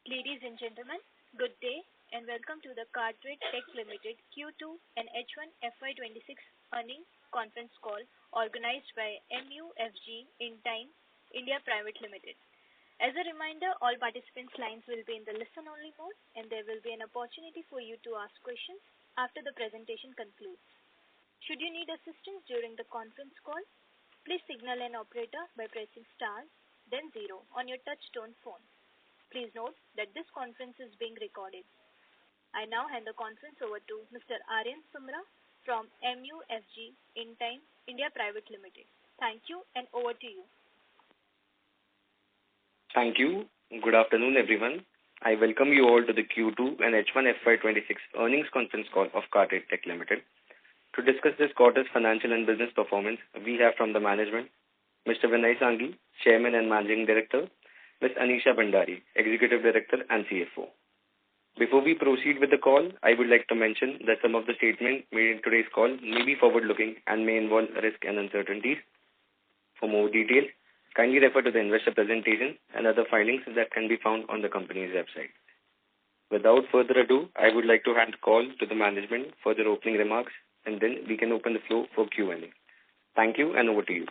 Ladies and gentlemen, good day and welcome to the CarTrade Tech Limited Q2 and H1 FY26 earnings conference call organized by MUFG in Time India Private Limited. As a reminder, all participants' lines will be in the listen-only mode and there will be an opportunity for you to ask questions after the presentation concludes. Should you need assistance during the conference call, please signal an operator by pressing star, then 0 on your touch-tone phone. Please note that this conference is being recorded. I now hand the conference over to Mr. Aryan Sumra from MUFG in Time India Private Limited. Thank you and over to you. Thank you. Good afternoon, everyone. I welcome you all to the Q2 and H1 FY26 earnings conference call of CarTrade Tech Limited. To discuss this quarter's financial and business performance, we have from the management, Mr. Vinay Sanghi, Chairman and Managing Director, Ms. Anisha Bhandari, Executive Director and CFO. Before we proceed with the call, I would like to mention that some of the statements made in today's call may be forward-looking and may involve risk and uncertainties. For more details, kindly refer to the investor presentation and other filings that can be found on the company's website. Without further ado, I would like to hand the call to the management for their opening remarks, and then we can open the floor for Q&A. Thank you, and over to you.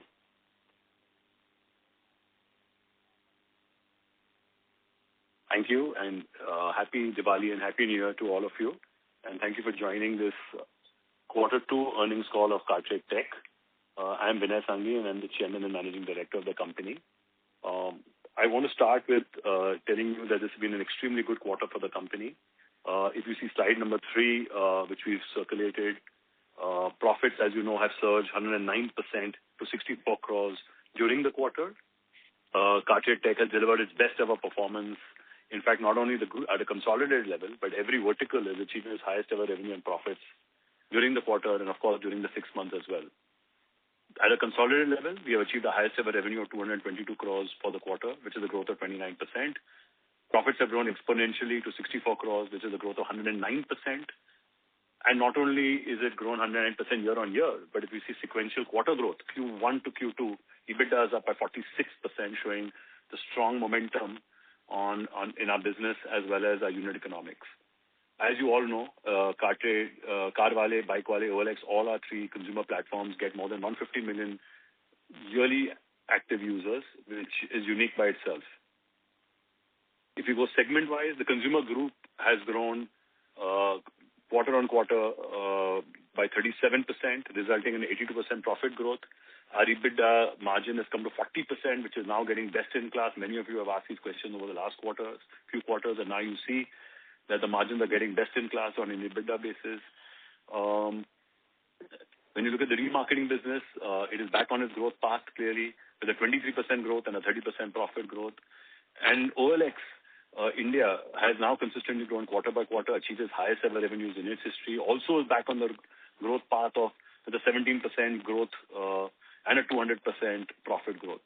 Thank you, and happy Diwali and happy New Year to all of you. And thank you for joining this Q2 earnings call of CarTrade Tech. I'm Vinay Sanghi, and I'm the Chairman and Managing Director of the company. I want to start with telling you that this has been an extremely good quarter for the company. If you see slide number 3, which we've circulated, profits, as you know, have surged 109% to 64 crores during the quarter. CarTrade Tech has delivered its best ever performance. In fact, not only at a consolidated level, but every vertical is achieving its highest ever revenue and profits during the quarter and, of course, during the 6 months as well. At a consolidated level, we have achieved the highest ever revenue of 222 crores for the quarter, which is a growth of 29%. Profits have grown exponentially to 64 crores, which is a growth of 109%. And not only is it grown 109% year on year, but if we see sequential quarter growth, Q1 to Q2, EBITDA is up by 46%, showing the strong momentum in our business as well as our unit economics. As you all know, CarTrade, Carwale, Bikewale, OLX, all our 3 consumer platforms get more than 150 million yearly active users, which is unique by itself. If you go segment-wise, the consumer group has grown quarter on quarter by 37%, resulting in 82% profit growth. Our EBITDA margin has come to 40%, which is now getting best in class. Many of you have asked these questions over the last few quarters, and now you see that the margins are getting best in class on an EBITDA basis. When you look at the remarketing business, it is back on its growth path clearly with a 23% growth and a 30% profit growth. And OLX India has now consistently grown quarter by quarter, achieved its highest ever revenues in its history. Also is back on the growth path of with a 17% growth and a 200% profit growth.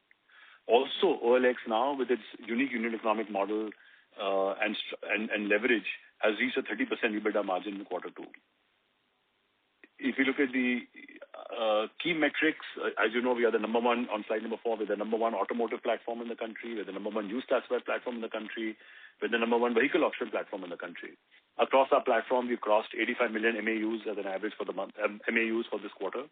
Also, OLX now, with its unique unit economic model and leverage, has reached a 30% EBITDA margin in Q2. If you look at the key metrics, as you know, we are the number one on slide number 4. We're the number one automotive platform in the country. We're the number one used classified platform in the country. We're the number one vehicle auction platform in the country. Across our platform, we've crossed 85 million MAUs as an average for the month, MAUs for this quarter.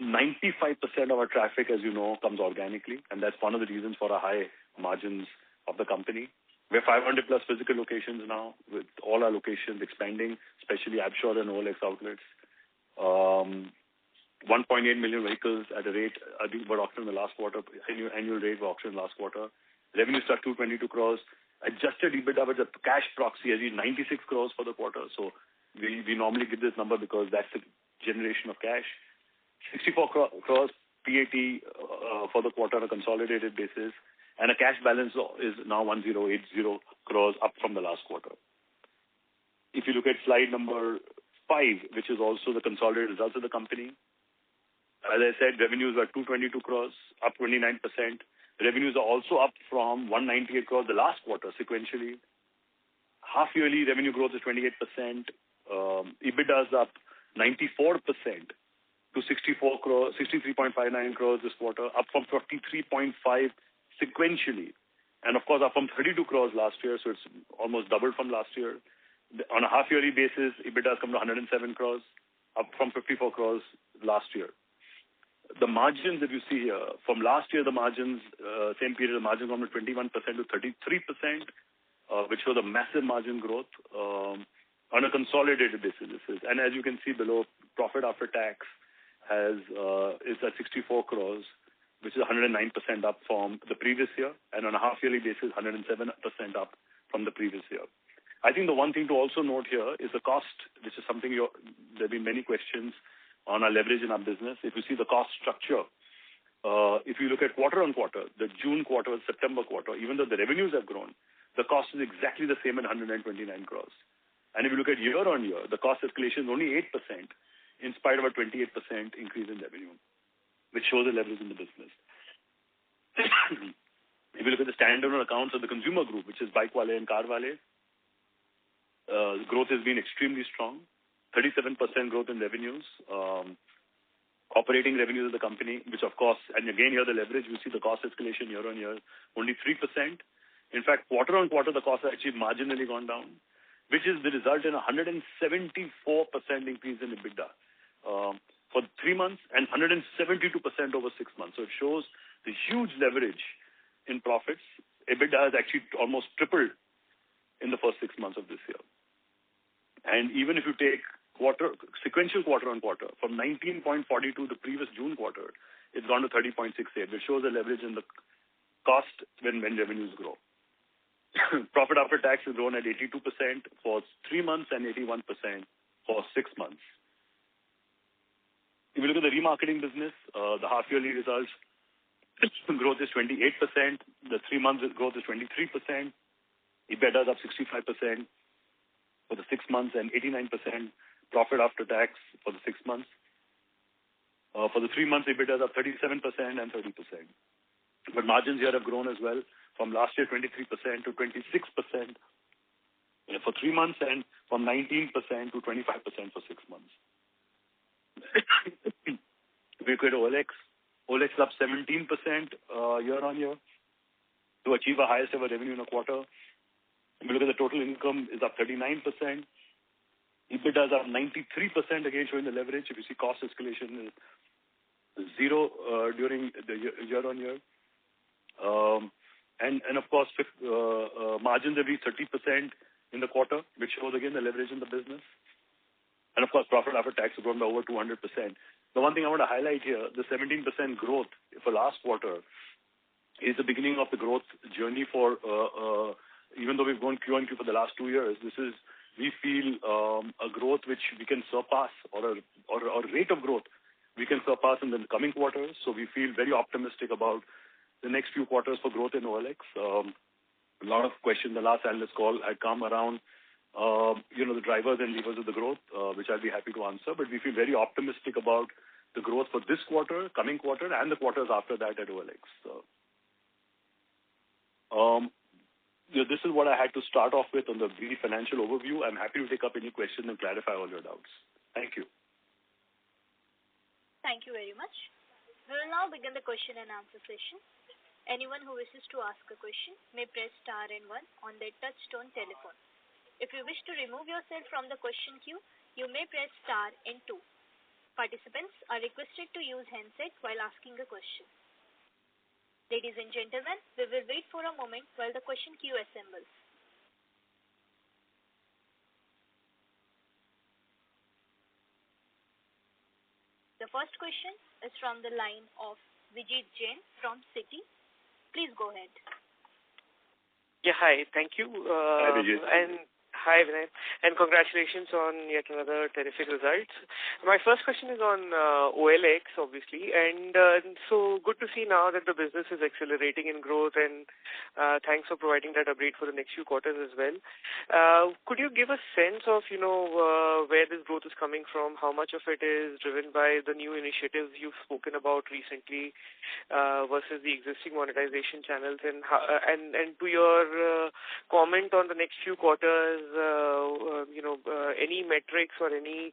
95% of our traffic, as you know, comes organically, and that's one of the reasons for our high margins of the company. We have 500 plus physical locations now, with all our locations expanding, especially Abshore and OLX outlets. 1.8 million vehicles at a rate were auctioned in the last quarter, annual rate were auctioned last quarter. Revenue struck 222 crores. Adjusted EBITDA with a cash proxy has been 96 crores for the quarter. So we normally give this number because that's the generation of cash. 64 crores PAT for the quarter on a consolidated basis, and a cash balance is now 1080 crores, up from the last quarter. If you look at slide number 5, which is also the consolidated results of the company, as I said, revenues were 222 crores, up 29%. Revenues are also up from 198 crores the last quarter sequentially. Half yearly revenue growth is 28%. EBITDA is up 94% to 63.59 crores this quarter, up from 53.5 sequentially. and of course up from 32 crores last year, so it's almost doubled from last year. On a half-yearly basis, EBITDA has come to 107 crores, up from 54 crores last year. The margins that you see here, from last year, the margins, same period, the margins went from 21% to 33%, which was a massive margin growth on a consolidated basis. And as you can see below, profit after tax is at 64 crores, which is 109% up from the previous year, and on a half-yearly basis, 107% up from the previous year. I think the one thing to also note here is the cost, which is something there have been many questions on our leverage in our business. If you see the cost structure, if you look at quarter on quarter, the June quarter, September quarter, even though the revenues have grown, the cost is exactly the same at 129 crores. And if you look at year on year, the cost escalation is only 8% in spite of a 28% increase in revenue, which shows the leverage in the business. If you look at the standalone accounts of the consumer group, which is Bike Wale and Car Wale, growth has been extremely strong, 37% growth in revenues, operating revenues of the company, which of course, and again here the leverage, we see the cost escalation year on year, only 3%. In fact, quarter on quarter, the costs have actually marginally gone down, which is the result in a 174% increase in EBITDA for 3 months and 172% over 6 months. So it shows the huge leverage in profits. EBITDA has actually almost tripled in the first 6 months of this year. And even if you take sequential quarter on quarter, from 19.42 the previous June quarter, it's gone to 30.68, which shows the leverage in the cost when revenues grow. Profit after tax has grown at 82% for 3 months and 81% for 6 months. If you look at the remarketing business, the half-yearly results, growth is 28%. The 3 months growth is 23%. EBITDA is up 65% for the 6 months and 89% profit after tax for the 6 months. For the 3 months, EBITDA is up 37% and 30%. But margins here have grown as well, from last year 23% to 26% for 3 months, and from 19% to 25% for 6 months. We look at OLX. OLX is up 17% year on year to achieve a highest ever revenue in a quarter. If you look at the total income, is up 39%. EBITDA is up 93%, again showing the leverage. If you see cost escalation is zero during the year on year. And of course, margins have reached 30% in the quarter, which shows again the leverage in the business. And of course, profit after tax has grown by over 200%. The one thing I want to highlight here, the 17% growth for last quarter is the beginning of the growth journey for, even though we've gone Q on Q for the last 2 years, we feel a growth which we can surpass, or a rate of growth we can surpass in the coming quarters. So we feel very optimistic about the next few quarters for growth in OLX. A lot of questions the last analyst call had come around, the drivers and levers of the growth, which I'll be happy to answer. But we feel very optimistic about the growth for this quarter, coming quarter, and the quarters after that at OLX. This is what I had to start off with on the brief financial overview. I'm happy to take up any questions and clarify all your doubts. Thank you. Thank you very much. We will now begin the question and answer session. Anyone who wishes to ask a question may press star and 1 on their touch-tone telephone. If you wish to remove yourself from the question queue, you may press star and 2. Participants are requested to use handset while asking a question. Ladies and gentlemen, we will wait for a moment while the question queue assembles. The first question is from the line of Vijit Jain from Citi. Please go ahead. Yeah, hi. Thank you. Hi, Vijit. And hi, Vinay. And congratulations on yet another terrific results. My first question is on OLX, obviously. And so good to see now that the business is accelerating in growth, and thanks for providing that update for the next few quarters as well. Could you give a sense of, where this growth is coming from? How much of it is driven by the new initiatives you've spoken about recently versus the existing monetization channels? And to your comment on the next few quarters, any metrics or any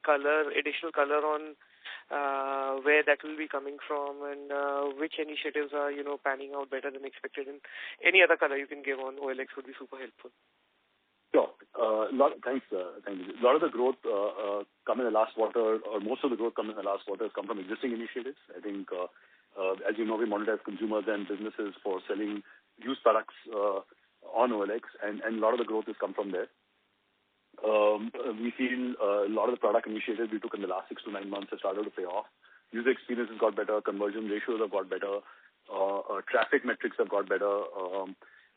additional color on where that will be coming from, and which initiatives are, panning out better than expected, and any other color you can give on OLX would be super helpful. Sure. Thanks. Thank you. A lot of the growth come in the last quarter, or most of the growth come in the last quarter, has come from existing initiatives. I think, as you know, we monetize consumers and businesses for selling used products on OLX, and a lot of the growth has come from there. We feel a lot of the product initiatives we took in the last 6 to 9 months have started to pay off. User experience has got better, conversion ratios have got better, traffic metrics have got better,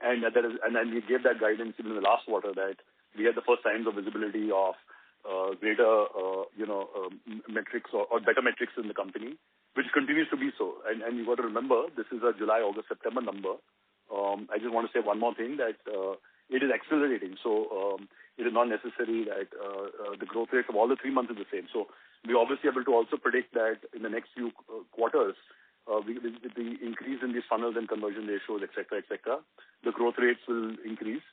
and then we gave that guidance even in the last quarter that we had the first signs of visibility of greater, metrics or better metrics in the company, which continues to be so. And you've got to remember, this is a July, August, September number. I just want to say one more thing, that it is accelerating. So it is not necessary that the growth rate of all the 3 months is the same. So we're obviously able to also predict that in the next few quarters, with the increase in these funnels and conversion ratios, et cetera, the growth rates will increase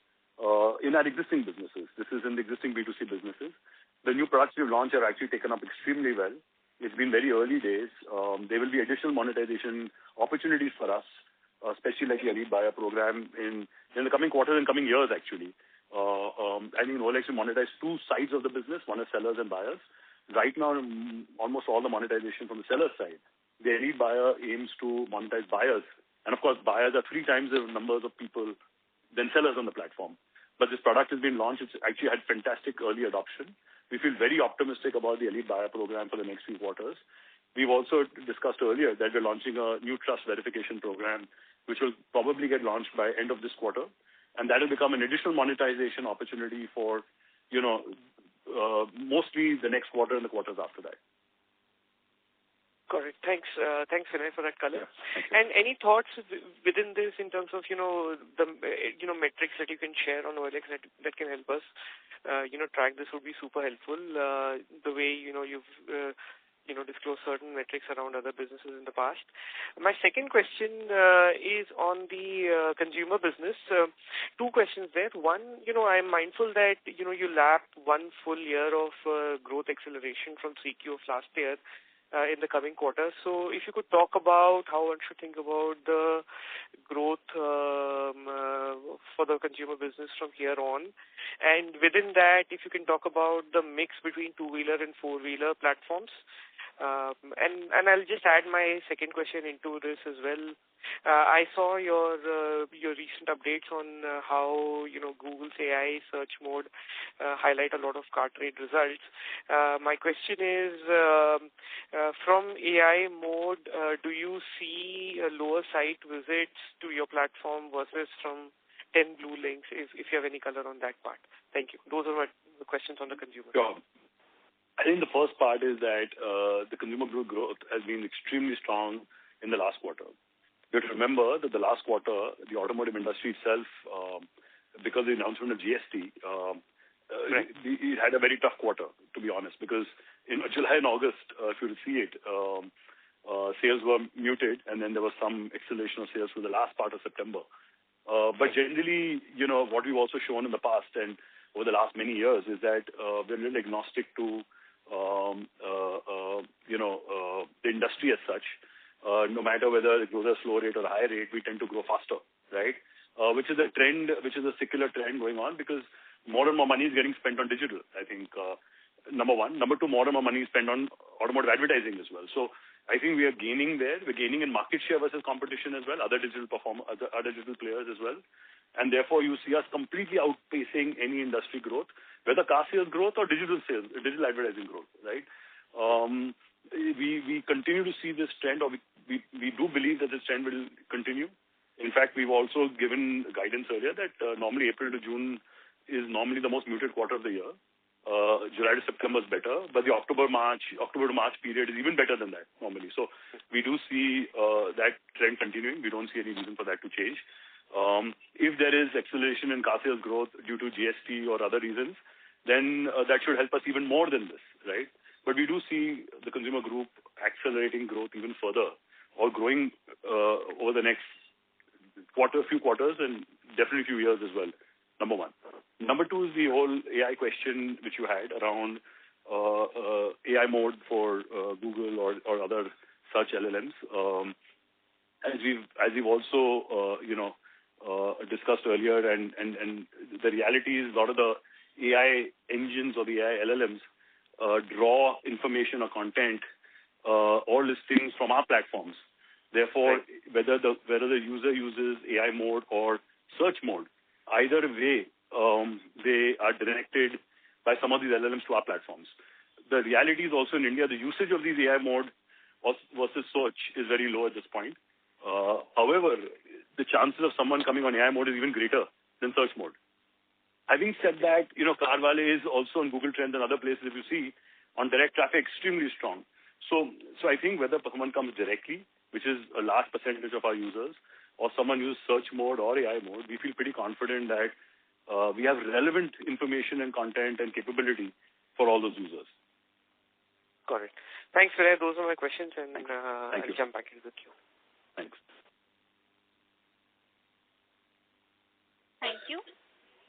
in our existing businesses. This is in the existing B2C businesses. The new products we've launched are actually taken up extremely well. It's been very early days. There will be additional monetization opportunities for us, especially like the Elite Buyer program in the coming quarters and coming years, actually. I think OLX will monetize 2 sides of the business. One is sellers and buyers. Right now, almost all the monetization from the seller side. The Elite Buyer aims to monetize buyers. And of course, buyers are 3 times the numbers of people than sellers on the platform. But this product has been launched. It's actually had fantastic early adoption. We feel very optimistic about the Elite Buyer program for the next few quarters. We've also discussed earlier that we're launching a new trust verification program, which will probably get launched by end of this quarter. And that will become an additional monetization opportunity for, mostly the next quarter and the quarters after that. Correct. Thanks, Vinay, for that color. Yeah, and any thoughts within this in terms of, the, metrics that you can share on OLX that can help us, track this would be super helpful. The way, you've, disclosed certain metrics around other businesses in the past. My second question is on the consumer business. 2 questions there. One, I'm mindful that, you lapped 1 full year of growth acceleration from 3Q of last year. In the coming quarters. So if you could talk about how one should think about the growth for the consumer business from here on. And within that, if you can talk about the mix between 2-wheeler and 4-wheeler platforms. And I'll just add my second question into this as well. I saw your recent updates on how Google's AI search mode highlight a lot of CarTrade results. My question is, from AI mode, do you see lower site visits to your platform versus from 10 blue links? If you have any color on that part, thank you. Those are my questions on the consumer. Sure. I think the first part is that the consumer group growth has been extremely strong in the last quarter. You have to remember that the last quarter, the automotive industry itself, because of the announcement of GST, it had a very tough quarter, to be honest, because in July and August, if you see it, sales were muted, and then there was some acceleration of sales for the last part of September. But generally, what we've also shown in the past and over the last many years is that we're really agnostic to, the industry as such. No matter whether it grows at a slow rate or a high rate, we tend to grow faster, right? Which is a trend, which is a secular trend going on because more and more money is getting spent on digital, I think, number one. Number two, more and more money is spent on automotive advertising as well. So I think we are gaining there. We're gaining in market share versus competition as well, other digital players as well. And therefore, you see us completely outpacing any industry growth, whether car sales growth or digital sales, digital advertising growth, right? We continue to see this trend, or we do believe that this trend will continue. In fact, we've also given guidance earlier that normally April to June is normally the most muted quarter of the year. July to September is better, but the October to March period is even better than that normally. So we do see that trend continuing. We don't see any reason for that to change. If there is acceleration in car sales growth due to GST or other reasons, then that should help us even more than this, right? But we do see the consumer group accelerating growth even further or growing over the next few quarters and definitely few years as well, number one. Number two is the whole AI question which you had around AI mode for Google or other search LLMs. As we've also discussed earlier, and the reality is a lot of the AI engines or the AI LLMs draw information or content or listings from our platforms. Therefore, whether the user uses AI mode or search mode, either way, they are directed by some of these LLMs to our platforms. The reality is also in India, the usage of these AI mode versus search is very low at this point. However, the chances of someone coming on AI mode is even greater than search mode. Having said that, Carvale is also on Google Trends and other places, if you see, on direct traffic, extremely strong. So I think whether someone comes directly, which is a large percentage of our users, or someone uses search mode or AI mode, we feel pretty confident that we have relevant information and content and capability for all those users. Got it. Thanks, Vinay. Those are my questions, and I'll jump back into the queue. Thanks. Thank you.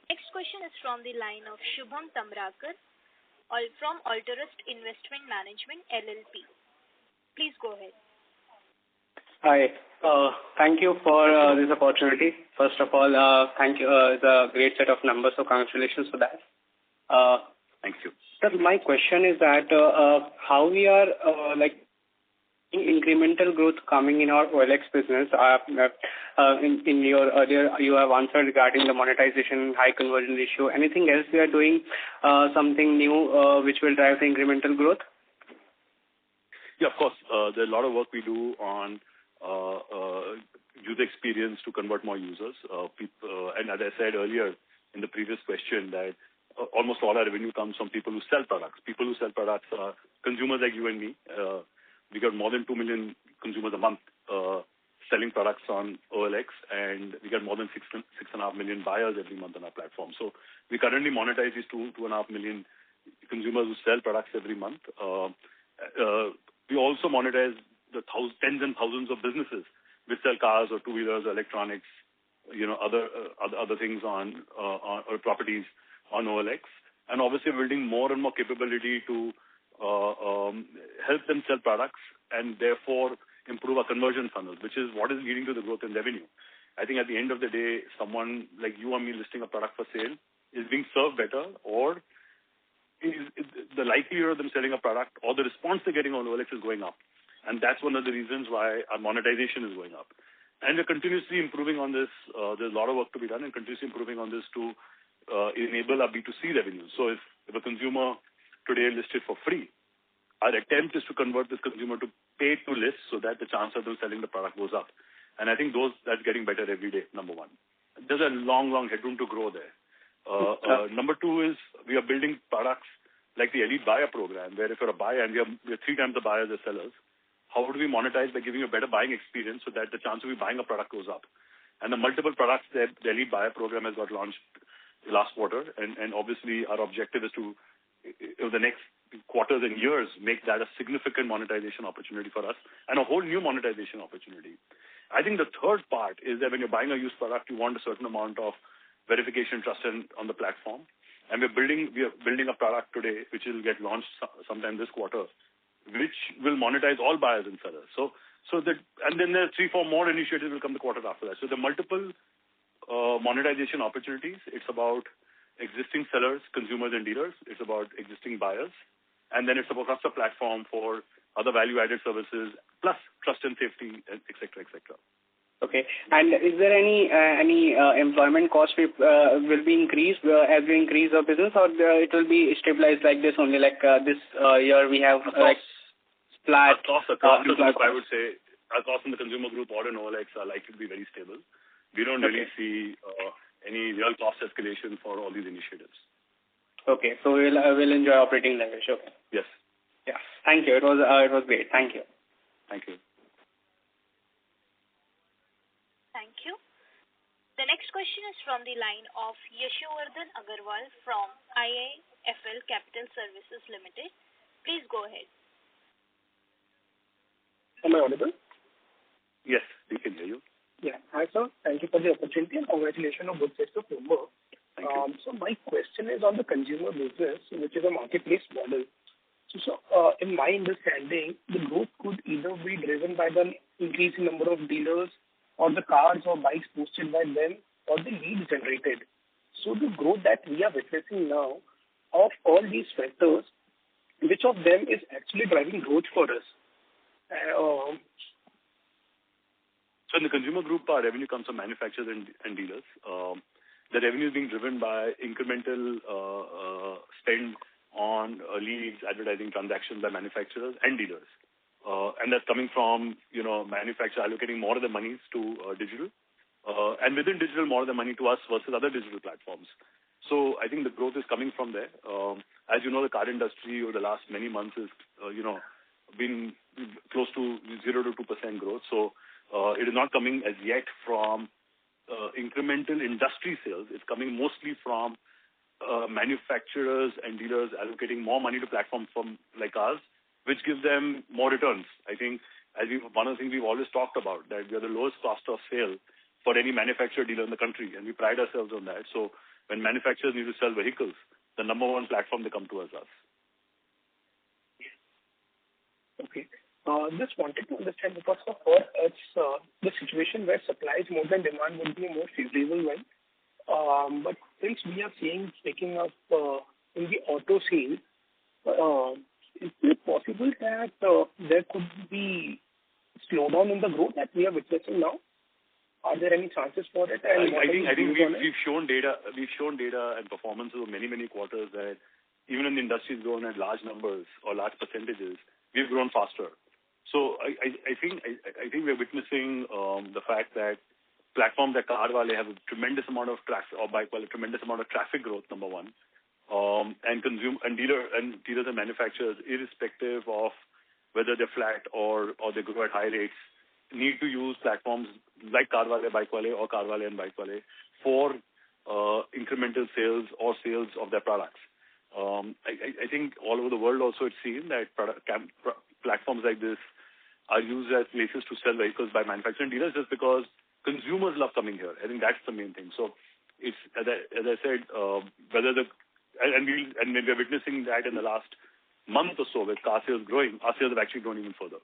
Next question is from the line of Shubham Tamrakar from Alterist Investment Management, LLP. Please go ahead. Hi. Thank you for this opportunity. First of all, thank you. It's a great set of numbers, so congratulations for that. Thank you. Sir, my question is that how we are incremental growth coming in our OLX business. In your earlier, you have answered regarding the monetization, high conversion ratio. Anything else we are doing, something new which will drive the incremental growth? Yeah, of course. There's a lot of work we do on user experience to convert more users. And as I said earlier in the previous question, that almost all our revenue comes from people who sell products. People who sell products are consumers like you and me. We got more than 2 million consumers a month selling products on OLX, and we got more than 6.5 million buyers every month on our platform. So we currently monetize these 2.5 million consumers who sell products every month. We also monetize the tens and thousands of businesses which sell cars or two-wheelers or electronics, other things on or properties on OLX. And obviously building more and more capability to help them sell products and therefore improve our conversion funnels, which is what is leading to the growth in revenue. I think at the end of the day, someone like you or me listing a product for sale is being served better, or is the likelihood of them selling a product or the response they're getting on OLX is going up. And that's one of the reasons why our monetization is going up. And we're continuously improving on this. There's a lot of work to be done and continuously improving on this to enable our B2C revenue. So if a consumer today listed for free, our attempt is to convert this consumer to pay to list so that the chance of them selling the product goes up. And I think that's getting better every day, number one. There's a long headroom to grow there. Number two is we are building products like the Elite Buyer program, where if you're a buyer and we are 3 times the buyers as sellers, how do we monetize by giving you a better buying experience so that the chance of you buying a product goes up? And the multiple products that the Elite Buyer program has got launched last quarter, and obviously our objective is to, over the next quarters and years, make that a significant monetization opportunity for us and a whole new monetization opportunity. I think the third part is that when you're buying a used product, you want a certain amount of verification trust on the platform. And we are building a product today which will get launched sometime this quarter, which will monetize all buyers and sellers. And then there are 3-4 more initiatives will come the quarter after that. So the multiple monetization opportunities. It's about existing sellers, consumers and dealers. It's about existing buyers. And then it's about a platform for other value-added services, plus trust and safety, et cetera, et cetera. Okay. And is there any employment cost will be increased as we increase our business, or it will be stabilized like this only? Like this year we have flat. Our costs across the group, I would say, our costs in the consumer group or in OLX are likely to be very stable. We don't really see any real cost escalation for all these initiatives. Okay, so we'll enjoy operating leverage. Okay. Yes. Yeah. Thank you. It was great. Thank you. Thank you. Thank you. The next question is from the line of Yashowardhan Agarwal from IIFL Capital Services Limited. Please go ahead. Am I audible? Yes, we can hear you. Yeah. Hi, sir. Thank you for the opportunity and congratulations on good sets of numbers. Thank you. So my question is on the consumer business, which is a marketplace model. So, in my understanding, the growth could either be driven by the increase in number of dealers or the cars or bikes posted by them or the leads generated. So the growth that we are witnessing now, of all these factors, which of them is actually driving growth for us? So in the consumer group, our revenue comes from manufacturers and dealers. The revenue is being driven by incremental spend on leads, advertising transactions by manufacturers and dealers. And that's coming from, manufacturers allocating more of the monies to digital. And within digital, more of the money to us versus other digital platforms. So I think the growth is coming from there. As you know, the car industry over the last many months is, been close to 0 to 2% growth. So it is not coming as yet from incremental industry sales. It's coming mostly from manufacturers and dealers allocating more money to platforms like ours, which gives them more returns. I think one of the things we've always talked about, that we are the lowest cost of sale for any manufacturer dealer in the country, and we pride ourselves on that. So when manufacturers need to sell vehicles, the number one platform they come to is us. Okay. Just wanted to understand, because for us, the situation where supply is more than demand would be a more favorable one. But since we are seeing picking up in the auto sales, is it possible that there could be slowdown in the growth that we are witnessing now? Are there any chances for it? And I think we've shown data and performance over many quarters that even when the industry has grown at large numbers or large percentages, we've grown faster. So I think we're witnessing the fact that platforms like CarWale have a tremendous amount of traffic, or BikeWale a tremendous amount of traffic growth, number one, and dealers and manufacturers, irrespective of whether they're flat or they grow at high rates, need to use platforms like CarWale, BikeWale, or CarWale and BikeWale for incremental sales or sales of their products. I think all over the world also it's seen that platforms like this are used as places to sell vehicles by manufacturing dealers just because consumers love coming here. I think that's the main thing. So it's, as I said, we are witnessing that in the last month or so with car sales growing, our sales have actually grown even further.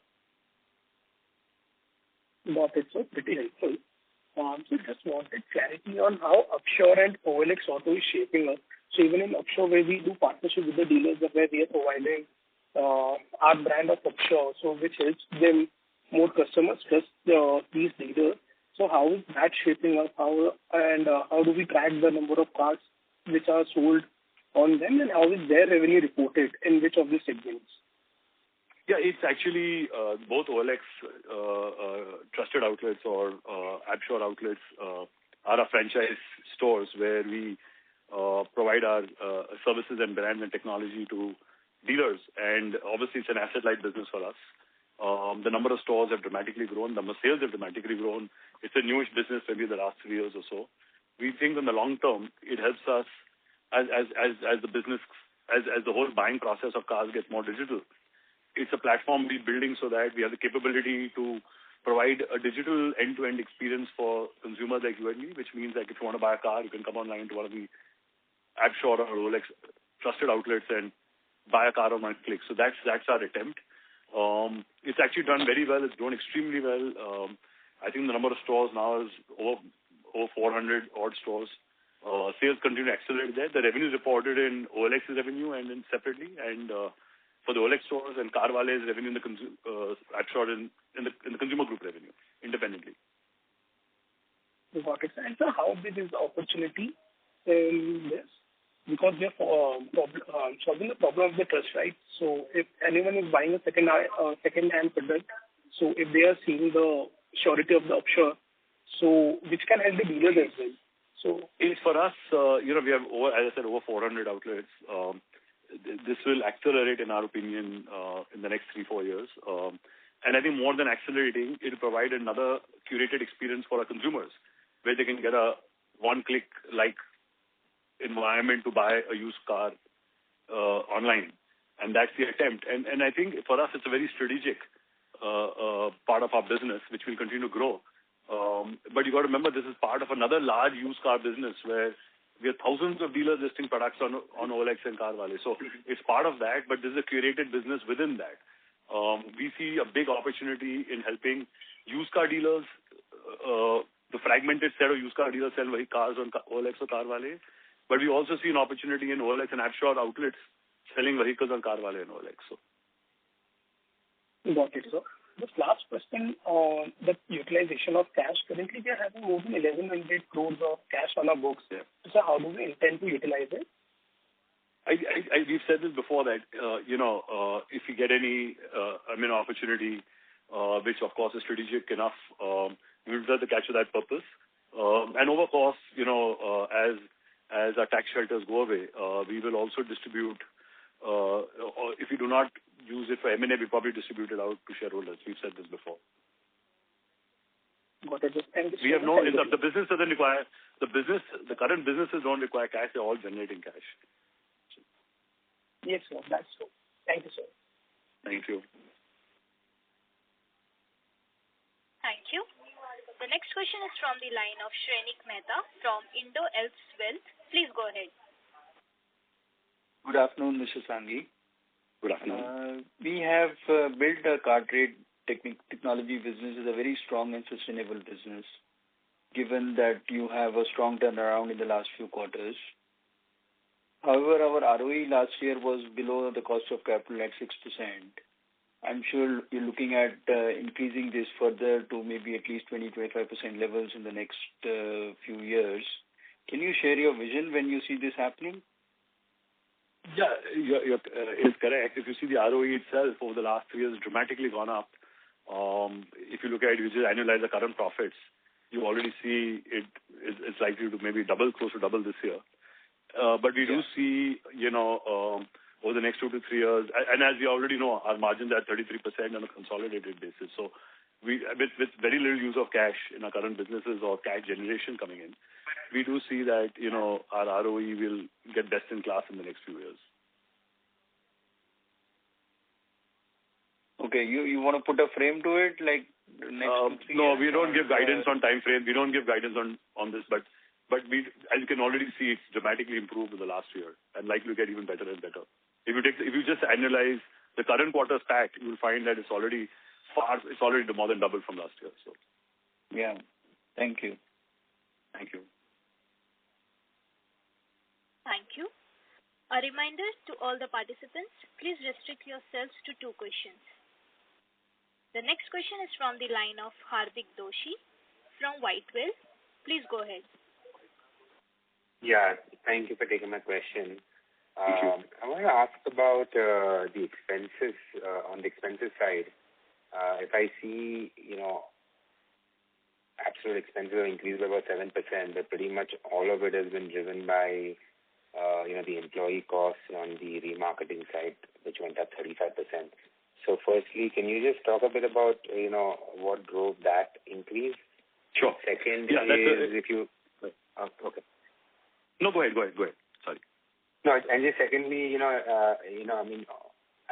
Got it, so pretty helpful. So just wanted clarity on how Upshore and OLX Auto is shaping up. So even in Upshore, where we do partnership with the dealers, where we are providing our brand of Upshore, so which helps them more customers trust these dealers. So how is that shaping up? How do we track the number of cars which are sold on them, and how is their revenue reported in which of the segments? Yeah, it's actually both OLX trusted outlets or Upshore outlets are our franchise stores where we provide our services and brand and technology to dealers. And obviously, it's an asset-light business for us. The number of stores have dramatically grown. The number of sales have dramatically grown. It's a newish business, maybe the last 3 years or so. We think in the long term, it helps us as the business, as the whole buying process of cars gets more digital. It's a platform we're building so that we have the capability to provide a digital end-to-end experience for consumers like you and me, which means that if you want to buy a car, you can come online to one of the Upshore or OLX trusted outlets and buy a car on one click. So that's our attempt. It's actually done very well. It's grown extremely well. I think the number of stores now is over 400 odd stores. Sales continue to accelerate there. The revenue is reported in OLX's revenue and then separately, and for the OLX stores and CarWale's revenue in the Upshore in the consumer group revenue independently. Got it. And so how big is the opportunity in this? Because we are solving the problem of the trust, right? So if anyone is buying a second-hand product, so if they are seeing the surety of the Upshore, so which can help the dealers as well. So it's for us, we have as I said, over 400 outlets. This will accelerate, in our opinion, in the next 3-4 years. And I think more than accelerating, it will provide another curated experience for our consumers, where they can get a one-click like environment to buy a used car online. And that's the attempt. And I think for us, it's a very strategic part of our business, which will continue to grow. But you got to remember, this is part of another large used car business where we have thousands of dealers listing products on OLX and Carvale. So it's part of that, but this is a curated business within that. We see a big opportunity in helping used car dealers, the fragmented set of used car dealers sell cars on OLX or Carvale. But we also see an opportunity in OLX and I'm sure outlets selling vehicles on Carvale and OLX. So. Got it, sir. Just last question on the utilization of cash. Currently, we are having more than 1,100 crores of cash on our books. Yeah. So how do we intend to utilize it? We've said this before that, if we get any, opportunity, which of course is strategic enough, we will try to catch that purpose. And over course, as our tax shelters go away, we will also distribute, or if we do not use it for M&A, we probably distribute it out to shareholders. We've said this before. Got it. Thank you. We have no, the business doesn't require, the current businesses don't require cash, they're all generating cash. Yes, sir. That's true. Thank you, sir. Thank you. Thank you. The next question is from the line of Shrenik Mehta from Indo Elfs Wealth. Please go ahead. Good afternoon, Mr. Sanghi. Good afternoon. We have built a CarTrade technology business as a very strong and sustainable business, given that you have a strong turnaround in the last few quarters. However, our ROE last year was below the cost of capital at 6%. I'm sure you're looking at increasing this further to maybe at least 20-25% levels in the next few years. Can you share your vision when you see this happening? Yeah, it's correct. If you see the ROE itself over the last 3 years, dramatically gone up. If you look at it, you just annualize the current profits, you already see it's likely to maybe close to double this year. But we do see, over the next 2 to 3 years, and as you already know, our margins are 33% on a consolidated basis. So with very little use of cash in our current businesses or cash generation coming in, we do see that, our ROE will get best in class in the next few years. Okay, you want to put a frame to it, like next 2-3 years? No, we don't give guidance on time frame. We don't give guidance on this, but we, as you can already see, it's dramatically improved in the last year and likely to get even better and better. If you just analyze the current quarter's PAT, you will find that it's already more than double from last year. So, yeah, thank you. Thank you. Thank you. A reminder to all the participants, please restrict yourselves to 2 questions. The next question is from the line of Hardik Doshi from Whitewell. Please go ahead. Yeah, thank you for taking my question. Thank you. I want to ask about the expenses, on the expenses side. If I see, absolute expenses have increased by about 7%, but pretty much all of it has been driven by, the employee costs on the remarketing side, which went up 35%. So firstly, can you just talk a bit about, what drove that increase? Sure. Second if you... okay. No, go ahead. Sorry. No, and just secondly, I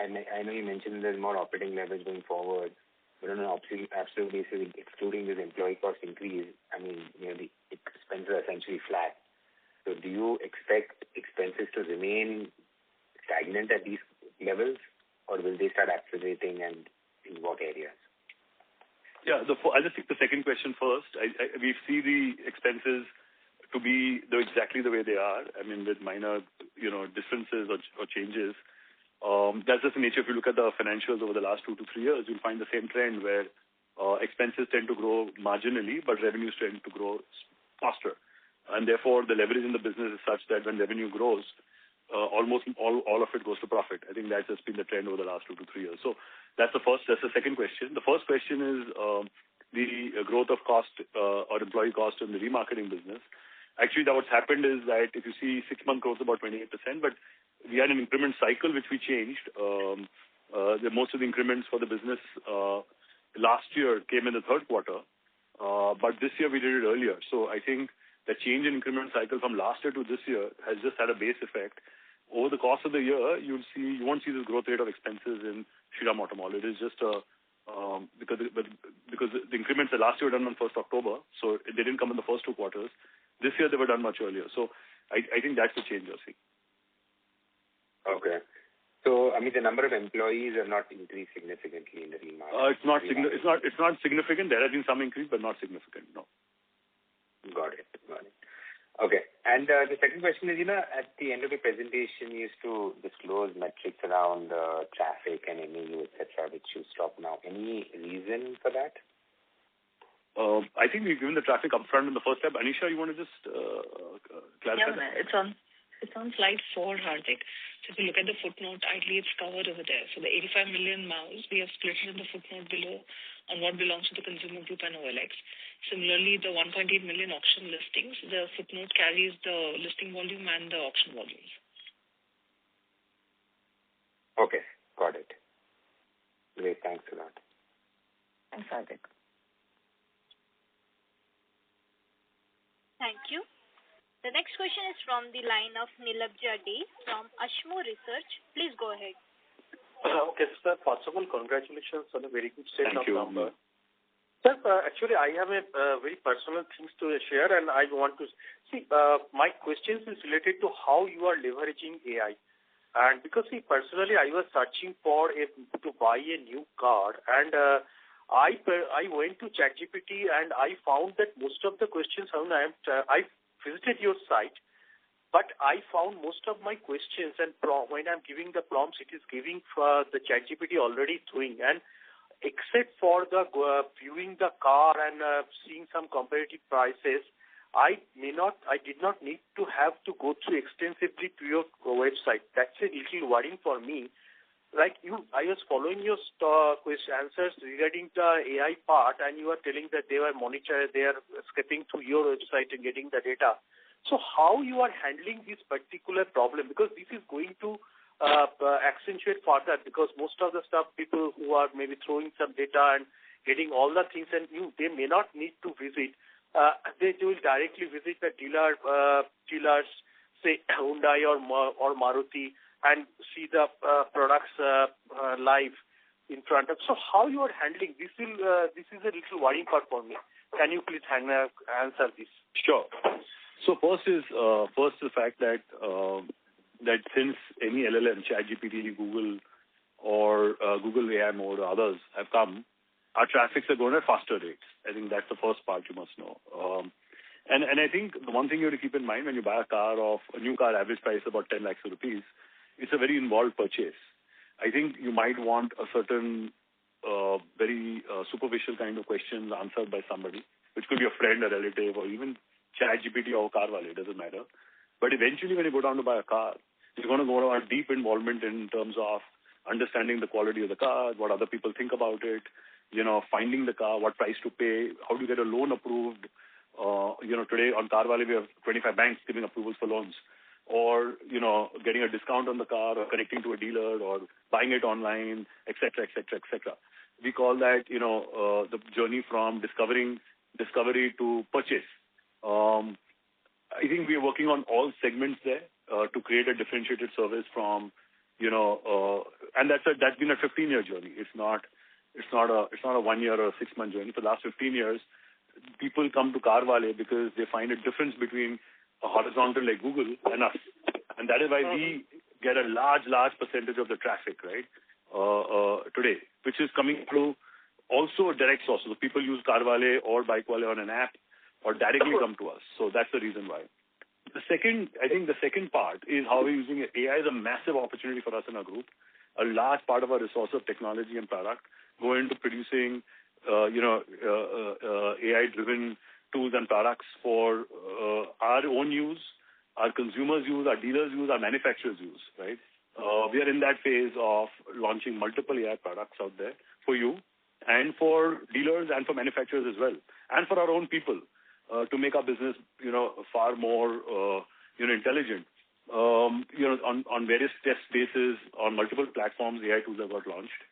know you mentioned there's more operating leverage going forward, but on an absolute basis, excluding this employee cost increase, the expenses are essentially flat. So do you expect expenses to remain stagnant at these levels, or will they start accelerating, and in what areas? Yeah, I'll just take the second question first. We see the expenses to be exactly the way they are. With minor, differences or changes. That's just the nature. If you look at the financials over the last 2 to 3 years, you'll find the same trend where expenses tend to grow marginally, but revenues tend to grow faster. And therefore, the leverage in the business is such that when revenue grows, almost all of it goes to profit. I think that's just been the trend over the last 2 to 3 years. So that's the second question. The first question is the growth of cost or employee cost in the remarketing business. Actually, what's happened is that if you see 6-month growth about 28%, but we had an increment cycle which we changed. Most of the increments for the business last year came in the third quarter, but this year we did it earlier. So I think the change in increment cycle from last year to this year has just had a base effect. Over the course of the year, you won't see this growth rate of expenses in Shriram Automall. It is just because the increments last year were done on 1st October, so they didn't come in the first 2 quarters. This year they were done much earlier. So I think that's the change you're seeing. Okay. So, I mean, the number of employees have not increased significantly in the remarket. It's not significant. There has been some increase, but not significant, no. Got it. Okay. And the second question is, at the end of the presentation, you used to disclose metrics around traffic and MAU, etc., which you stopped now. Any reason for that? I think we've given the traffic upfront in the first step. Anisha, you want to just clarify? Yeah, it's on slide 4, Hardik. So if you look at the footnote, ideally it's covered over there. So the 85 million MAUs, we have split it in the footnote below on what belongs to the consumer group and OLX. Similarly, the 1.8 million auction listings, the footnote carries the listing volume and the auction volumes. Okay, got it. Great, thanks for that. Thanks, Hardik. Thank you. The next question is from the line of Nilabja Dey from Ashmo Research. Please go ahead. Okay, sir. First of all, congratulations on a very good set of Thank you. numbers. Sir, actually, I have a very personal things to share, and I want to see. My questions is related to how you are leveraging AI, and because personally, I was searching for to buy a new car, and I went to ChatGPT, and I found that most of the questions I visited your site, but I found most of my questions and when I'm giving the prompts, it is giving for the ChatGPT already doing, and except for the viewing the car and seeing some comparative prices, I did not need to have to go through extensively to your website. That's a little worrying for me. Like I was following your answers regarding the AI part, and you are telling that they are skipping through your website and getting the data. So how you are handling this particular problem? Because this is going to accentuate further, because most of the stuff people who are maybe throwing some data and getting all the things, and they may not need to visit. They will directly visit the dealers, say Hyundai or Maruti, and see the products live in front of. So how you are handling this? This is a little worrying part for me. Can you please answer this? Sure. So first is the fact that since any LLM, ChatGPT, Google, or Google AI Mode or others have come, our traffics are going at faster rates. I think that's the first part you must know. And I think the one thing you have to keep in mind when you buy a new car, average price about 10 lakhs of rupees, it's a very involved purchase. I think you might want a certain very superficial kind of questions answered by somebody, which could be a friend, a relative, or even ChatGPT or Carwale, it doesn't matter. But eventually when you go down to buy a car, you're going to go to a deep involvement in terms of understanding the quality of the car, what other people think about it, finding the car, what price to pay, how do you get a loan approved. Today on Carwale we have 25 banks giving approvals for loans, or getting a discount on the car, or connecting to a dealer, or buying it online, etc., etc., etc. We call that the journey from discovery to purchase. I think we are working on all segments there to create a differentiated service from and that's been a 15-year journey. It's not a 1 year or a 6 month journey. For the last 15 years, people come to Carwale because they find a difference between a horizontal like Google and us, and that is why we get a large percentage of the traffic, right? Today, which is coming through also direct sources. So people use Carwale or Bikewale on an app, or directly come to us. So that's the reason why. The second part is how we're using it. AI is a massive opportunity for us in our group. A large part of our resource of technology and product go into producing, AI-driven tools and products for our own use, our consumers' use, our dealers' use, our manufacturers' use, right? We are in that phase of launching multiple AI products out there for you, and for dealers, and for manufacturers as well, and for our own people, to make our business, far more, intelligent. On various test bases on multiple platforms, AI tools have got launched.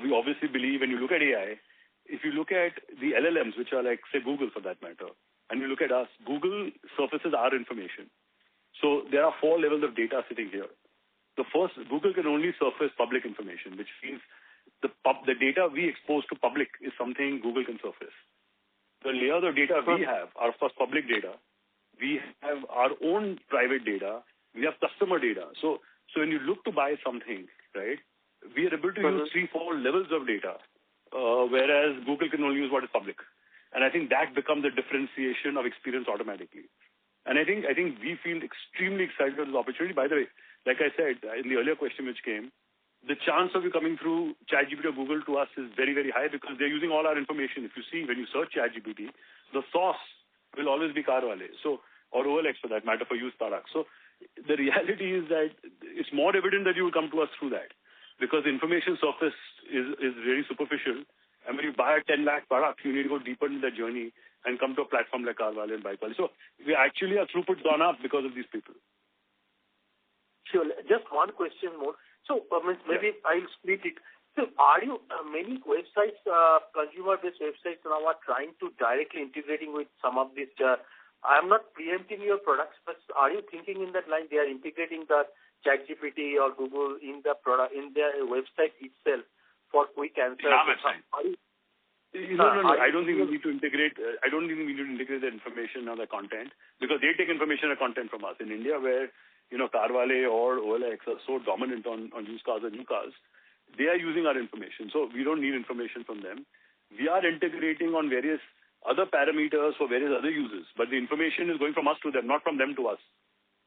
We obviously believe when you look at AI, if you look at the LLMs, which are like, say, Google for that matter, and you look at us, Google surfaces our information. So there are 4 levels of data sitting here. The first, Google can only surface public information, which means the data we expose to public is something Google can surface. The layer of data we have, our first public data, we have our own private data. We have customer data. So when you look to buy something, right, we are able to use 3-4 levels of data, whereas Google can only use what is public. And I think that becomes the differentiation of experience automatically. And I think we feel extremely excited about this opportunity. By the way, like I said in the earlier question which came, the chance of you coming through ChatGPT or Google to us is very, very high because they're using all our information. If you see, when you search ChatGPT, the source will always be CarWale, or OLX for that matter, for used products. So the reality is that it's more evident that you will come to us through that because the information surface is very superficial. And when you buy a 10 lakh product, you need to go deeper in that journey and come to a platform like CarWale and BikeWale. So we actually, our throughput gone up because of these people. Sure. Just one question more. So maybe I'll split it. So are you many websites, consumer-based websites now are trying to directly integrating with some of these? I'm not preempting your products, but are you thinking in that line? They are integrating the ChatGPT or Google in the product in their website itself for quick answers. No. I don't think we need to integrate. I don't think we need to integrate the information or the content because they take information and content from us in India, where CarWale or OLX are so dominant on used cars and new cars. They are using our information, so we don't need information from them. We are integrating on various other parameters for various other users, but the information is going from us to them, not from them to us.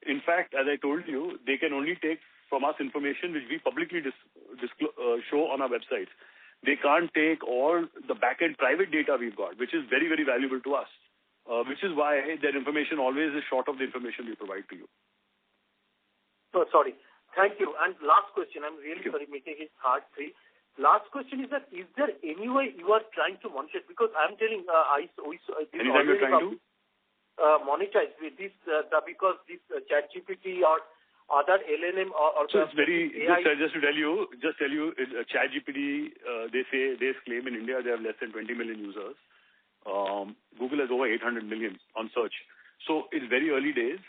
In fact, as I told you, they can only take from us information which we publicly show on our websites. They can't take all the back-end private data we've got, which is very, very valuable to us, which is why their information always is short of the information we provide to you. Oh, sorry. Thank you. And last question, I'm really sorry, making it hard for you. Last question is that is there any way you are trying to monetize? Because I'm telling, anytime you're trying to monetize with this because this ChatGPT or other LLM or so it's very AI. Just to tell you, ChatGPT. They claim in India they have less than 20 million users. Google has over 800 million on search. So it's very early days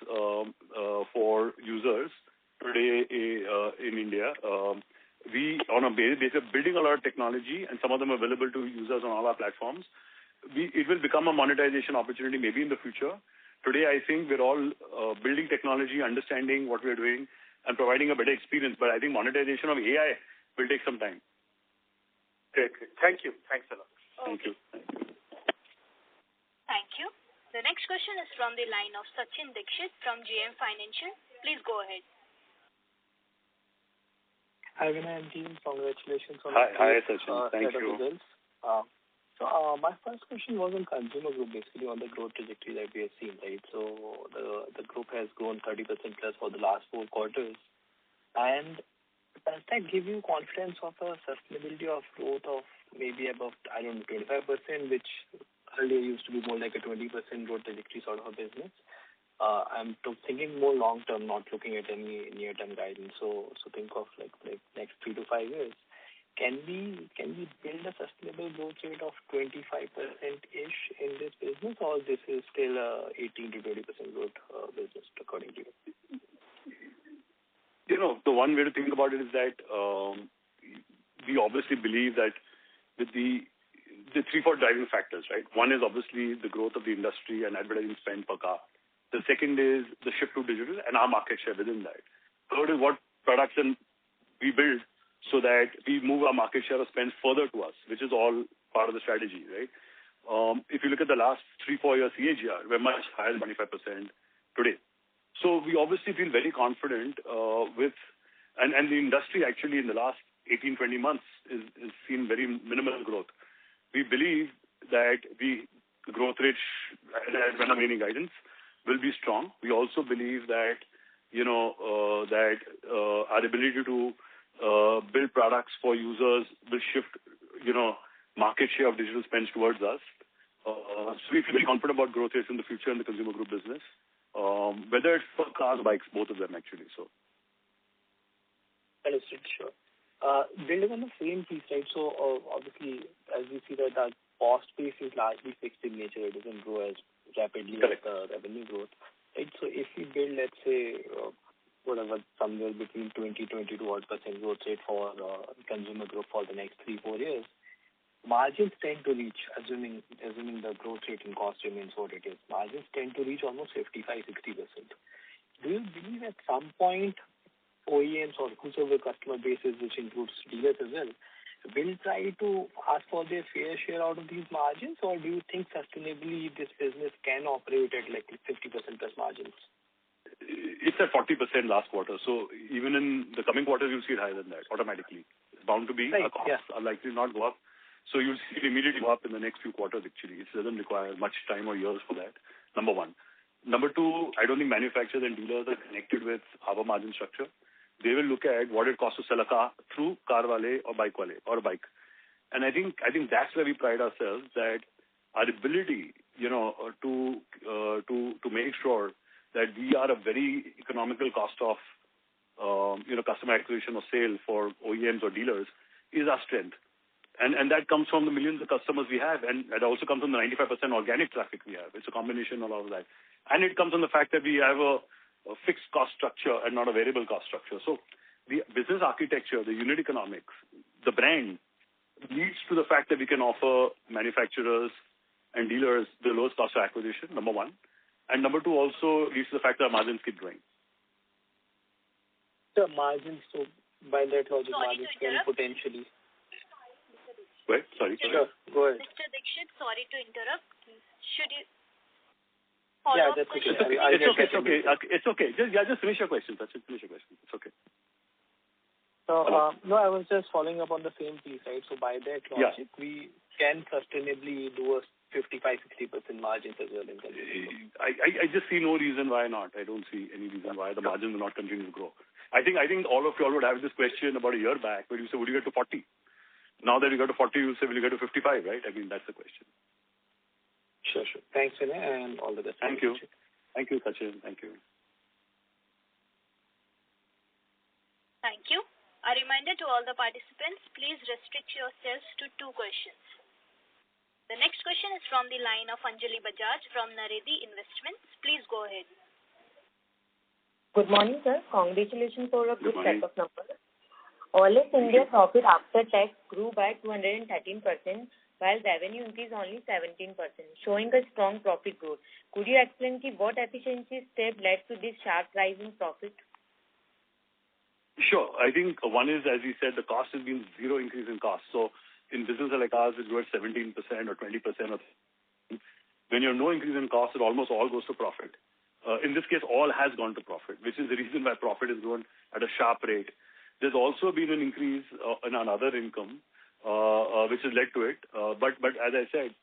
for users today in India. We, on a basis of building a lot of technology, and some of them are available to users on all our platforms. It will become a monetization opportunity maybe in the future. Today, I think we're all building technology, understanding what we're doing, and providing a better experience. But I think monetization of AI will take some time. Great. Thank you. Thanks a lot. Thank you. Thank you. The next question is from the line of Sachin Dixit from JM Financial. Please go ahead. Hi, Vinay and team. Congratulations on Hi, Sachin. Thank you. Results. So my first question was on consumer group, basically on the growth trajectory that we have seen, right? So the group has grown 30% plus for the last 4 quarters. And does that give you confidence of a sustainability of growth of maybe above, 25%, which earlier used to be more like a 20% growth trajectory sort of a business? I'm thinking more long term, not looking at any near term guidance. So think of like next 3 to 5 years. Can we build a sustainable growth rate of 25%-ish in this business, or this is still a 18 to 20% growth business according to you? The one way to think about it is that we obviously believe that with the 3-4 driving factors, right? One is obviously the growth of the industry and advertising spend per car. The second is the shift to digital and our market share within that. Third is what products we build so that we move our market share of spend further to us, which is all part of the strategy, right? If you look at the last 3-4 years CAGR, we're much higher than 25% today. So we obviously feel very confident and the industry actually in the last 18-20 months is seen very minimal growth. We believe that the growth rate, as when I'm giving guidance, will be strong. We also believe that our ability to build products for users will shift, market share of digital spends towards us. So we feel very confident about growth rates in the future in the consumer group business, whether it's for cars, bikes, both of them actually. So. Understood, sure. Building on the same piece, right? So obviously, as we see that cost base is largely fixed in nature, it doesn't grow as rapidly as the revenue growth, right? So if we build, let's say, somewhere between 20-22% growth rate for consumer growth for the next 3-4 years, margins tend to reach, assuming the growth rate in cost remains what it is, margins tend to reach almost 55-60%. Do you believe at some point OEMs or whosoever customer bases, which includes dealers as well, will try to ask for their fair share out of these margins, or do you think sustainably this business can operate at like 50% plus margins? It's at 40% last quarter, so even in the coming quarters, you'll see it higher than that automatically. It's bound to be. Right, Costs are likely not go up, so you'll see it immediately go up in the next few quarters. Actually, it doesn't require much time or years for that. Number one. Number two, I don't think manufacturers and dealers are connected with our margin structure. They will look at what it costs to sell a car through Carwale or Bike Wale or a bike, and I think that's where we pride ourselves, that our ability, to make sure that we are a very economical cost of, customer acquisition or sale for OEMs or dealers is our strength. And that comes from the millions of customers we have, and it also comes from the 95% organic traffic we have. It's a combination of all of that. And it comes from the fact that we have a fixed cost structure and not a variable cost structure. So the business architecture, the unit economics, the brand leads to the fact that we can offer manufacturers and dealers the lowest cost of acquisition, number one. And number two also leads to the fact that our margins keep growing. The margins, so by that logic, margins can potentially... Wait, sorry. Sure, go ahead. Mr. Dixit, sorry to interrupt. Should you... Yeah, that's okay. It's okay. Just finish your question. That's it. Finish your question. It's okay. So, no, I was just following up on the same piece, right? So by that logic, we can sustainably do a 55-60% margins as well in consumer. I just see no reason why not. I don't see any reason why the margins will not continue to grow. I think all of you all would have this question about a year back where you say, would you get to 40? Now that you got to 40, you'll say, will you get to 55, right? I mean, that's the question. Sure. Thanks, Vinay, and all the best. Thank you. Thank you, Sachin. Thank you. Thank you. A reminder to all the participants, please restrict yourselves to 2 questions. The next question is from the line of Anjali Bajaj from Naredi Investments. Please go ahead. Good morning, sir. Congratulations for a good set of numbers. OLX India profit after tax grew by 213%, while revenue increased only 17%, showing a strong profit growth. Could you explain what efficiency step led to this sharp rise in profit? Sure. I think one is, as you said, the cost has been zero increase in cost. So in business like ours, it grew at 17% or 20%. When you have no increase in cost, it almost all goes to profit. In this case, all has gone to profit, which is the reason why profit has grown at a sharp rate. There's also been an increase in another income, which has led to it. But as I said,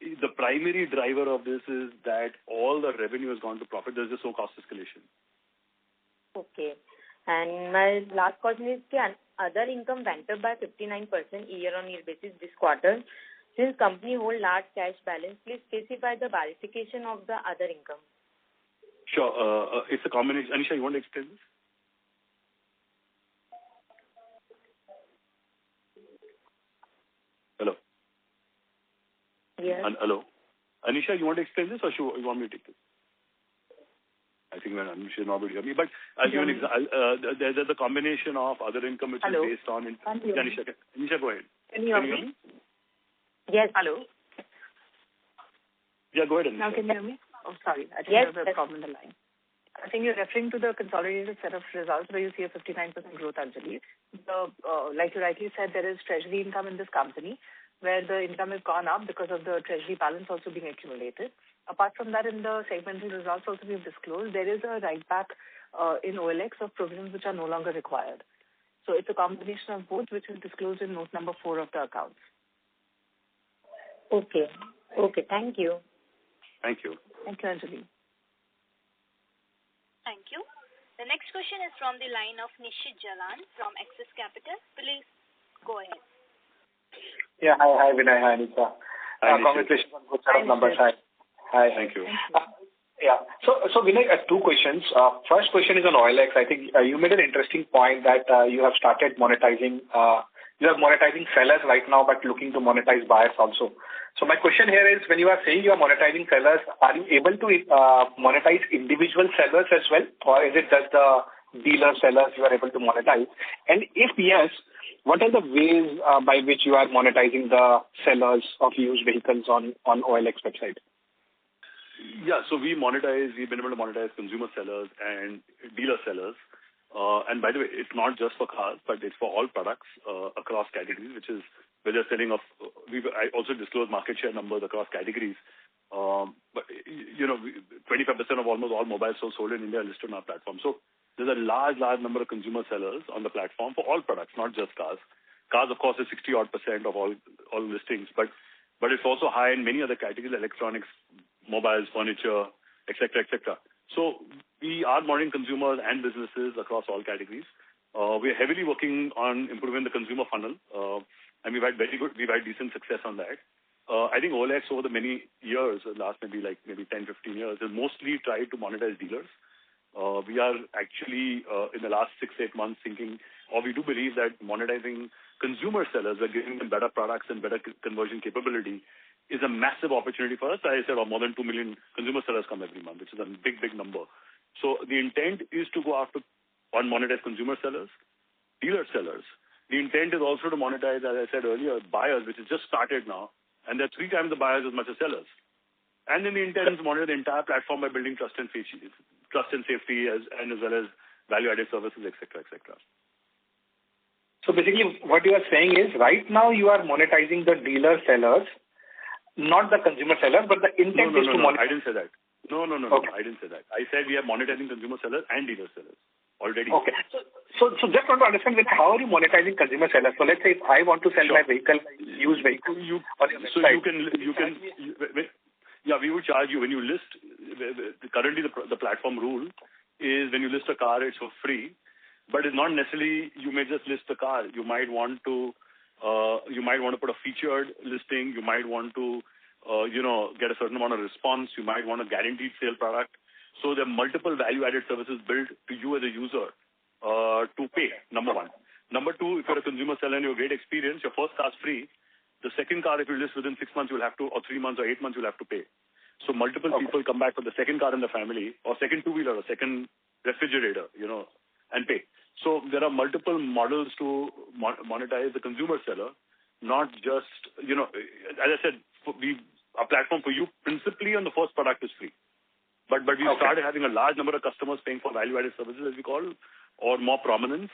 the primary driver of this is that all the revenue has gone to profit. There's just no cost escalation. Okay. And my last question is, other income went up by 59% year-on-year basis this quarter. Since company hold large cash balance, please specify the bifurcation of the other income. Sure. It's a combination. Anisha, you want to explain this? Hello? Yes. Hello? Anisha, you want to explain this or you want me to take this? I think Anisha not able to hear me. But I'll give an example. There's a combination of other income which is based on... Anisha, go ahead. Can you hear me? Yes. Hello? Yeah, go ahead, Anisha. Now can you hear me? Oh, sorry. I think there's a problem in the line. I think you're referring to the consolidated set of results where you see a 59% growth, Anjali. Like you rightly said, there is treasury income in this company where the income has gone up because of the treasury balance also being accumulated. Apart from that, in the segmental results also we have disclosed, there is a write-back in OLX of provisions which are no longer required. So it's a combination of both, which is disclosed in note number 4 of the accounts. Okay. Thank you. Thank you. Thank you, Anjali. Thank you. The next question is from the line of Nishit Jalan from Axis Capital. Please go ahead. Yeah, hi Vinay, hi Anisha. Congratulations on good set of numbers. Hi. Thank you. Yeah. So Vinay, 2 questions. First question is on OLX. I think you made an interesting point that you have started monetizing. You are monetizing sellers right now, but looking to monetize buyers also. So my question here is, when you are saying you are monetizing sellers, are you able to monetize individual sellers as well, or is it just the dealer sellers you are able to monetize? And if yes, what are the ways by which you are monetizing the sellers of used vehicles on OLX website? Yeah, so we've been able to monetize consumer sellers and dealer sellers. And by the way, it's not just for cars, but it's for all products across categories, which is where they're selling of. I also disclose market share numbers across categories. But 25% of almost all mobiles sold in India are listed on our platform. So there's a large number of consumer sellers on the platform for all products, not just cars. Cars, of course, is 60-odd% of all listings, but it's also high in many other categories, electronics, mobiles, furniture, etc., etc. So we are monitoring consumers and businesses across all categories. We are heavily working on improving the consumer funnel, and we've had decent success on that. I think OLX over the many years, the last maybe 10, 15 years, has mostly tried to monetize dealers. We are actually in the last 6-8 months thinking, or we do believe that monetizing consumer sellers, by giving them better products and better conversion capability, is a massive opportunity for us. As I said, more than 2 million consumer sellers come every month, which is a big number. So the intent is to go after monetize consumer sellers, dealer sellers. The intent is also to monetize, as I said earlier, buyers, which has just started now, and they're 3 times the buyers as much as sellers. And then the intent is to monitor the entire platform by building trust and safety, and as well as value-added services, etc., etc. So basically, what you are saying is, right now you are monetizing the dealer sellers, not the consumer sellers, but the intent is to monetize. I didn't say that. No, Okay. I didn't say that. I said we are monetizing consumer sellers and dealer sellers already. Okay. So just want to understand, how are you monetizing consumer sellers? So let's say if I want to sell my vehicle, used vehicle, on your website. We would charge you when you list. Currently, the platform rule is when you list a car, it's for free. But it's not necessarily you may just list a car. You might want to put a featured listing. You might want to get a certain amount of response. You might want a guaranteed sale product. So there are multiple value-added services built to you as a user to pay. Number one. Number two, if you're a consumer seller and you have a great experience, your first car is free. The second car, if you list within 6 months, you'll have to, or 3 months or 8 months, you'll have to pay. So multiple people come back for the second car in the family, or second two-wheeler, or second refrigerator, and pay. So there are multiple models to monetize the consumer seller, not just, as I said, our platform for you principally on the first product is free. But we started having a large number of customers paying for value-added services, as we call, or more prominence,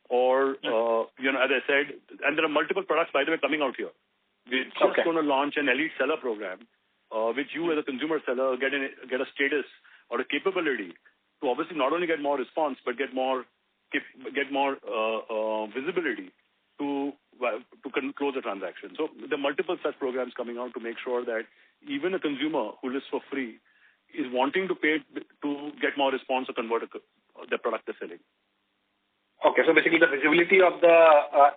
or, as I said, and there are multiple products, by the way, coming out here. We're just going to launch an elite seller program, which you as a consumer seller get a status or a capability to obviously not only get more response, but get more visibility to close a transaction. So there are multiple such programs coming out to make sure that even a consumer who lists for free is wanting to pay to get more response or convert the product they're selling. Okay, so basically the visibility of the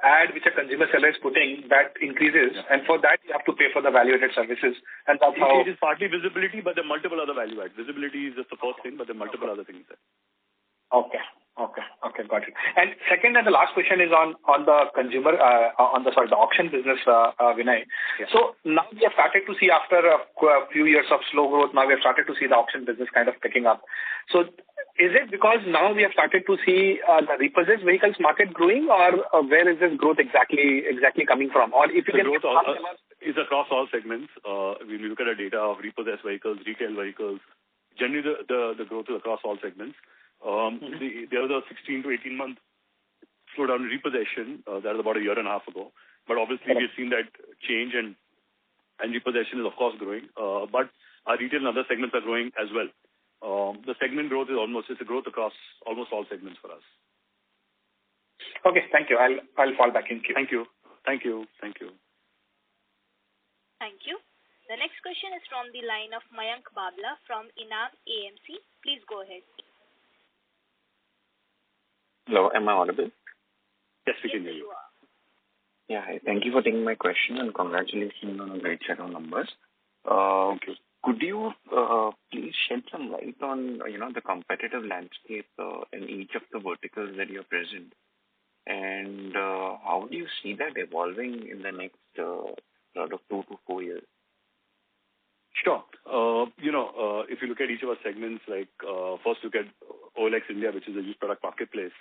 ad which a consumer seller is putting, that increases, and for that you have to pay for the value-added services, and that's how... It is partly visibility, but there are multiple other value-add. Visibility is just the first thing, but there are multiple other things there. Okay, got it. And second and the last question is on the consumer, the auction business, Vinay. Yeah. So now we have started to see, after a few years of slow growth, now we have started to see the auction business kind of picking up. So is it because now we have started to see the repossessed vehicles market growing, or where is this growth exactly coming from? Or if you can... is across all segments. When you look at the data of repossessed vehicles, retail vehicles, generally the growth is across all segments. There was a 16 to 18 month slowdown in repossession. That was about a year and a half ago. But obviously we've seen that change, and repossession is of course growing. But our retail and other segments are growing as well. The segment growth is it's a growth across almost all segments for us. Okay, thank you. I'll fall back in queue. Thank you. Thank you. The next question is from the line of Mayank Babla from Enam AMC. Please go ahead. Hello, am I audible? Yes, we can hear you. Yeah, hi. Thank you for taking my question, and congratulations on a great set of numbers. Thank you. Could you please shed some light on the competitive landscape in each of the verticals that you're present, and how do you see that evolving in the next sort of 2 to 4 years? Sure. If you look at each of our segments, first look at OLX India, which is a used product marketplace.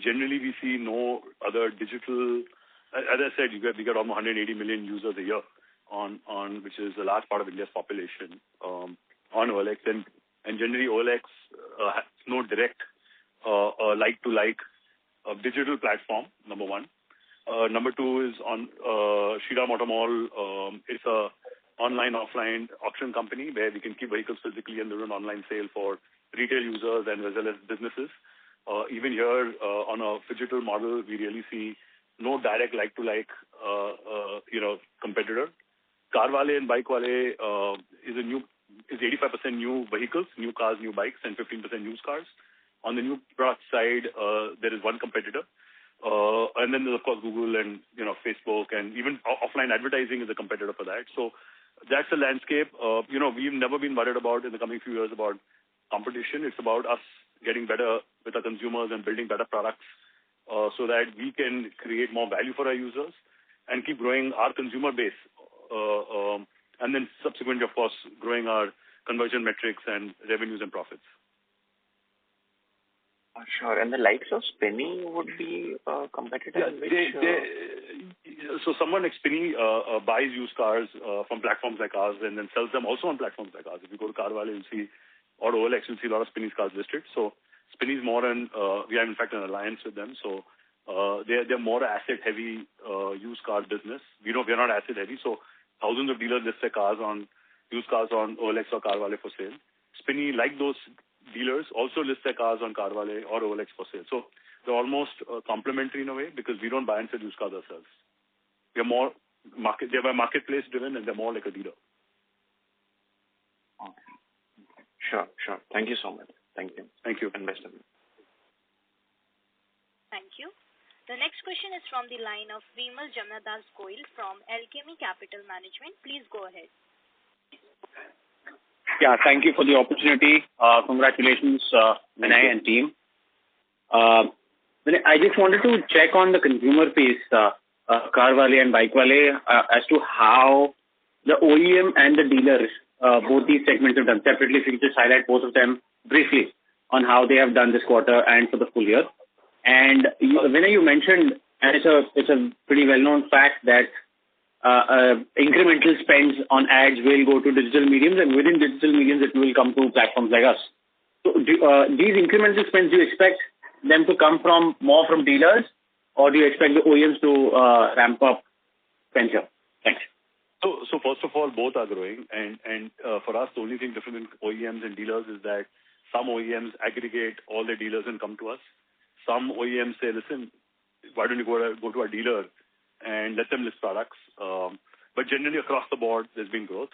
Generally, we see no other digital. As I said, we get almost 180 million users a year on which is a large part of India's population on OLX, and generally OLX has no direct like-to-like digital platform. Number one. Number two is on Shriram Auto Mall. It's a online-offline auction company where we can keep vehicles physically and do an online sale for retail users and as well as businesses. Even here, on a phygital model, we really see no direct like-to-like, competitor. Carwale and Bikewale is 85% new vehicles, new cars, new bikes, and 15% used cars. On the new product side, there is one competitor. And then there's, of course, Google and, Facebook, and even offline advertising is a competitor for that. So that's the landscape. We've never been worried about in the coming few years about competition. It's about us getting better with our consumers and building better products so that we can create more value for our users and keep growing our consumer base. And then subsequently, of course, growing our conversion metrics and revenues and profits. Sure. And the likes of Spinny would be competitive? So someone like Spinny buys used cars from platforms like ours and then sells them also on platforms like ours. If you go to Carwale, you'll see, or OLX, you'll see a lot of Spinny's cars listed. So Spinny's more we have in fact an alliance with them. So they're more asset-heavy used car business. We're not asset-heavy. So thousands of dealers list their cars used cars on OLX or Carwale for sale. Spinny, like those dealers, also list their cars on Carwale or OLX for sale. So they're almost complementary in a way because we don't buy and sell used cars ourselves. They're more they're marketplace driven and they're more like a dealer. Okay. Sure. Thank you so much. Thank you. And best of luck. Thank you. The next question is from the line of Vimal Jamnadas Goyal from Alchemy Capital Management. Please go ahead. Yeah, thank you for the opportunity. Congratulations, Vinay and team. I just wanted to check on the consumer piece, Carwale and Bikewale, as to how the OEM and the dealers, both these segments have done separately. If you could just highlight both of them briefly on how they have done this quarter and for the full year. And Vinay, you mentioned, and it's a pretty well-known fact that incremental spends on ads will go to digital mediums, and within digital mediums, it will come to platforms like us. So these incremental spends, do you expect them to come more from dealers, or do you expect the OEMs to ramp up spend here? Thanks. So first of all, both are growing, and for us, the only thing different in OEMs and dealers is that some OEMs aggregate all their dealers and come to us. Some OEMs say, listen, why don't you go to our dealer and let them list products? But generally across the board, there's been growth.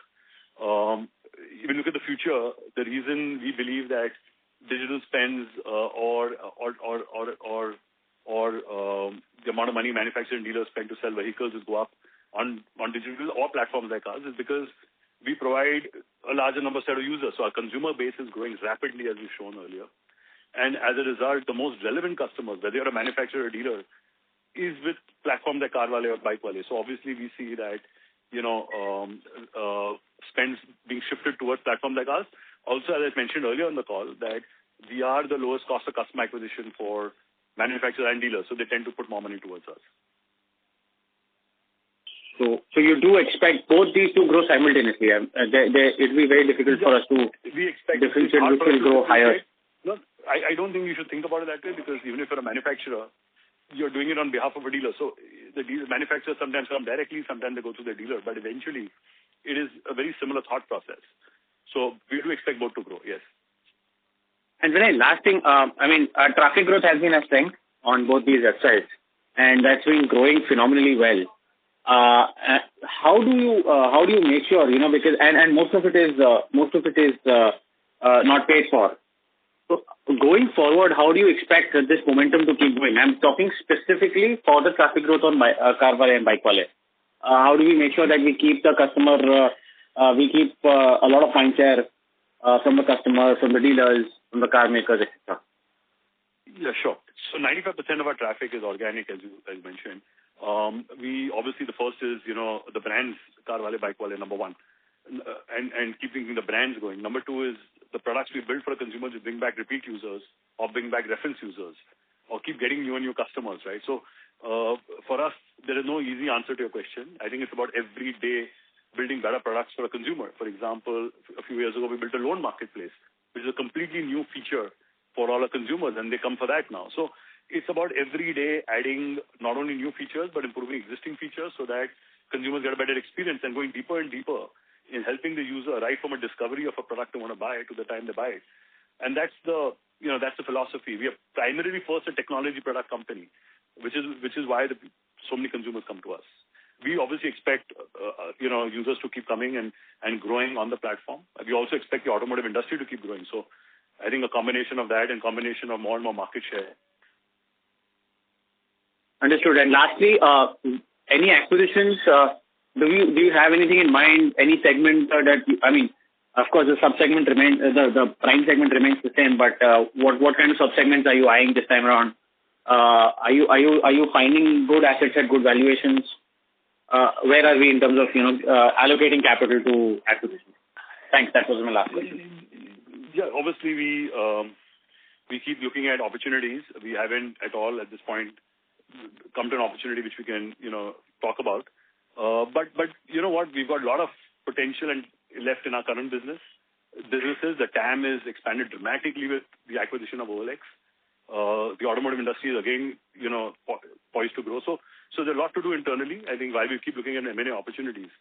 If you look at the future, the reason we believe that digital spends or the amount of money manufacturers and dealers spend to sell vehicles will go up on digital or platforms like ours is because we provide a larger number set of users. So our consumer base is growing rapidly, as we've shown earlier. And as a result, the most relevant customers, whether you're a manufacturer or a dealer, is with platforms like Carwale or Bikewale. So obviously we see that, spends being shifted towards platforms like ours. Also, as I mentioned earlier on the call, that we are the lowest cost of customer acquisition for manufacturers and dealers. So they tend to put more money towards us. So you do expect both these to grow simultaneously. It will be very difficult for us to differentiate which will grow higher. No, I don't think you should think about it that way because even if you're a manufacturer, you're doing it on behalf of a dealer. So the manufacturers sometimes come directly, sometimes they go through their dealer, but eventually it is a very similar thought process. So we do expect both to grow, yes. And Vinay, last thing, our traffic growth has been a strength on both these websites, and that's been growing phenomenally well. How do you make sure, because and most of it is not paid for. So going forward, how do you expect this momentum to keep going? I'm talking specifically for the traffic growth on Carwale and Bikewale. How do we make sure that we keep the customer, we keep a lot of mind share from the customers, from the dealers, from the car makers, etc.? Yeah, sure. So 95% of our traffic is organic, as you mentioned. We obviously the first is the brands Carwale, Bikewale, number one, and keeping the brands going. Number two is the products we build for the consumers to bring back repeat users or bring back reference users. or keep getting new and new customers, right? So for us, there is no easy answer to your question. I think it's about every day building better products for a consumer. For example, a few years ago, we built a loan marketplace, which is a completely new feature for all our consumers, and they come for that now. So it's about every day adding not only new features, but improving existing features so that consumers get a better experience and going deeper and deeper in helping the user right from a discovery of a product they want to buy to the time they buy it. And that's the philosophy. We are primarily first a technology product company, which is why so many consumers come to us. We obviously expect users to keep coming and growing on the platform. We also expect the automotive industry to keep growing. So I think a combination of that and combination of more and more market share. Understood. And lastly, any acquisitions? Do you have anything in mind? Any segment of course, the sub-segment remains, the prime segment remains the same, but what kind of sub-segments are you eyeing this time around? Are you finding good assets at good valuations? Where are we in terms of allocating capital to acquisitions? Thanks. That was my last question. Yeah, obviously we keep looking at opportunities. We haven't at all at this point come to an opportunity which we can talk about. But you know what? We've got a lot of potential and left in our current businesses. The TAM is expanded dramatically with the acquisition of OLX. The automotive industry is again, poised to grow. So there's a lot to do internally. I think while we keep looking at many opportunities,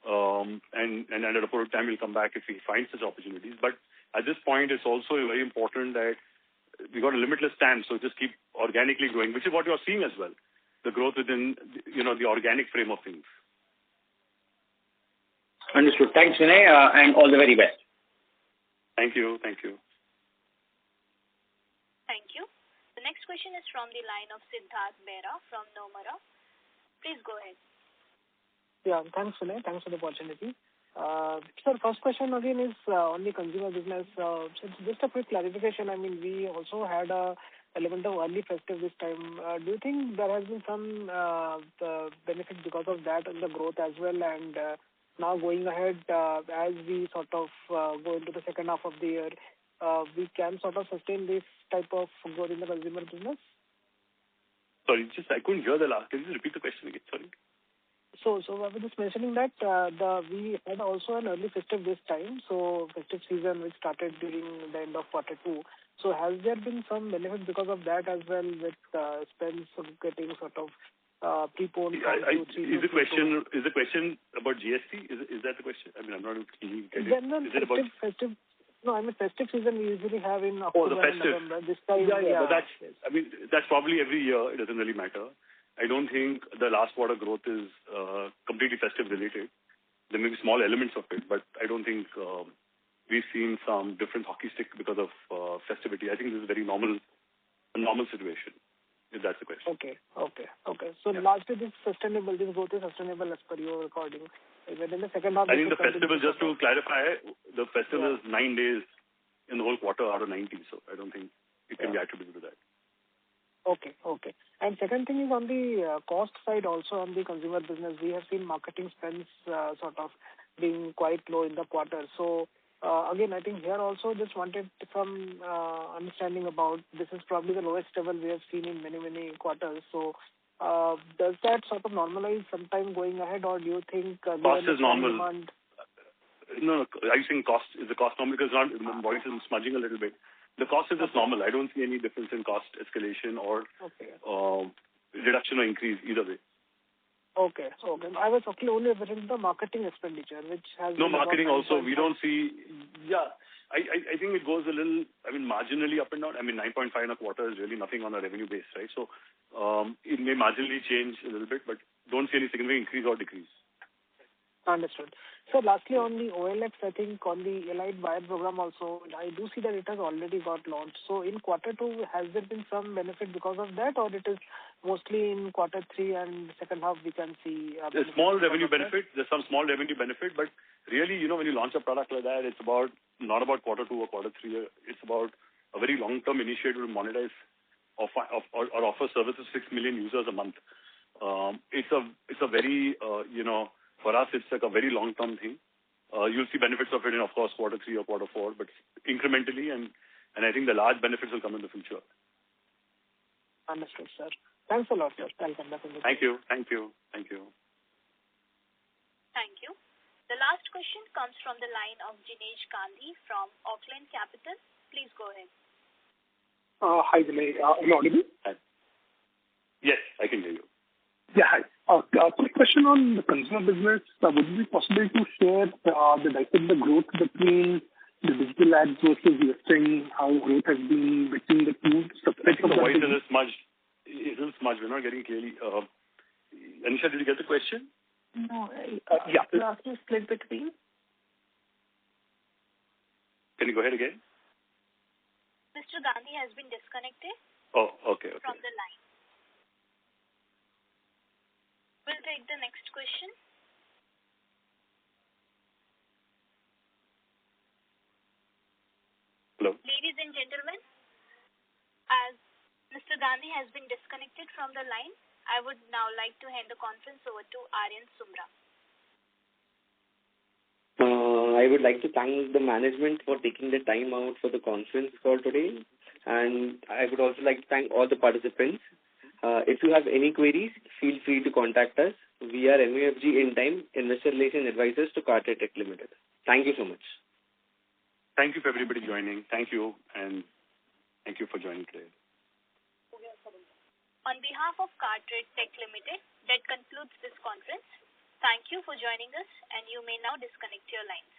and at a point time we'll come back if we find such opportunities. But at this point, it's also very important that we got a limitless TAM, so just keep organically growing, which is what you're seeing as well. The growth within, the organic frame of things. Understood. Thanks, Vinay, and all the very best. Thank you. Thank you. Thank you. The next question is from the line of Siddharth Bera from Nomura. Please go ahead. Yeah, thanks, Vinay. Thanks for the opportunity. Sir, first question again is on the consumer business. So just a quick clarification. I mean, we also had a element of early festive this time. Do you think there has been some benefit because of that in the growth as well? And now going ahead, as we sort of go into the second half of the year, we can sort of sustain this type of growth in the consumer business? Sorry, I couldn't hear the last. Can you repeat the question again? Sorry. So I was just mentioning that we had also an early festive this time. So festive season which started during the end of Q2. So has there been some benefit because of that as well, with spends getting sort of preponed? Is the question about GST? Is that the question? I mean, I'm not getting it. General festive. No, I mean festive season we usually have in October the festive. and November. This time, yeah. But that's probably every year. It doesn't really matter. I don't think the last quarter growth is completely festive related. There may be small elements of it, but I don't think we've seen some different hockey stick because of festivity. I think this is a normal situation, if that's the question. Okay. So largely this growth is sustainable as per your recording. Even in the second half. I think the festival, just to clarify, the festival is 9 days in the whole quarter out of 90. So I don't think it can be attributed to that. Okay. And second thing is on the cost side also on the consumer business, we have seen marketing spends sort of being quite low in the quarter. So again, I think here also just wanted some understanding about this is probably the lowest level we have seen in many, many quarters. So does that sort of normalize sometime going ahead, or do you think cost is normal? No, are you saying cost? Is the cost normal? Because my voice is smudging a little bit. The cost is just normal. I don't see any difference in cost escalation or reduction or increase either way. Okay. I was only referring to the marketing expenditure, which has no marketing also. We don't see. Yeah, I think it goes a little. I mean, marginally up and down. I mean, 9.5 in a quarter is really nothing on a revenue base, right? So it may marginally change a little bit, but don't see any significant increase or decrease. Understood. So lastly, on the OLX, I think on the Elite Buyer program also, I do see that it has already got launched. So in Q2, has there been some benefit because of that, or it is mostly in Q3 and second half we can see? There's small revenue benefit. There's some small revenue benefit, but really, when you launch a product like that, it's not about Q2 or Q3. It's about a very long-term initiative to monetize or offer services to 6 million users a month. It's a very for us, it's like a very long-term thing. You'll see benefits of it in, of course, Q3 or Q4, but incrementally, and I think the large benefits will come in the future. Understood, sir. Thanks a lot, sir. I'll come back in the Thank you. Thank you. Thank you. Thank you. The last question comes from the line of Jinesh Gandhi from Auckland Capital. Please go ahead. Hi, Vinay. Am I audible? Yes, I can hear you. Yeah, hi. Quick question on the consumer business. Would it be possible to share the dissect the growth between the digital ads versus listing, how growth has been between the two subsets of The the voice business? is smudged. We're not getting clearly. Anisha, did you get the question? No. Yeah. You asked me split between? Can you go ahead again? Mr. Gandhi has been disconnected Oh, okay. from the line. We'll take the next question. Hello. Ladies and gentlemen, as Mr. Gandhi has been disconnected from the line, I would now like to hand the conference over to Aryan Sumra. I would like to thank the management for taking the time out for the conference call today, and I would also like to thank all the participants. If you have any queries, feel free to contact us. We are MUFG in time, Investor Relations Advisors to CarTrade Tech Limited. Thank you so much. Thank you for everybody joining. Thank you, and thank you for joining today. On behalf of CarTrade Tech Limited, that concludes this conference. Thank you for joining us, and you may now disconnect your lines.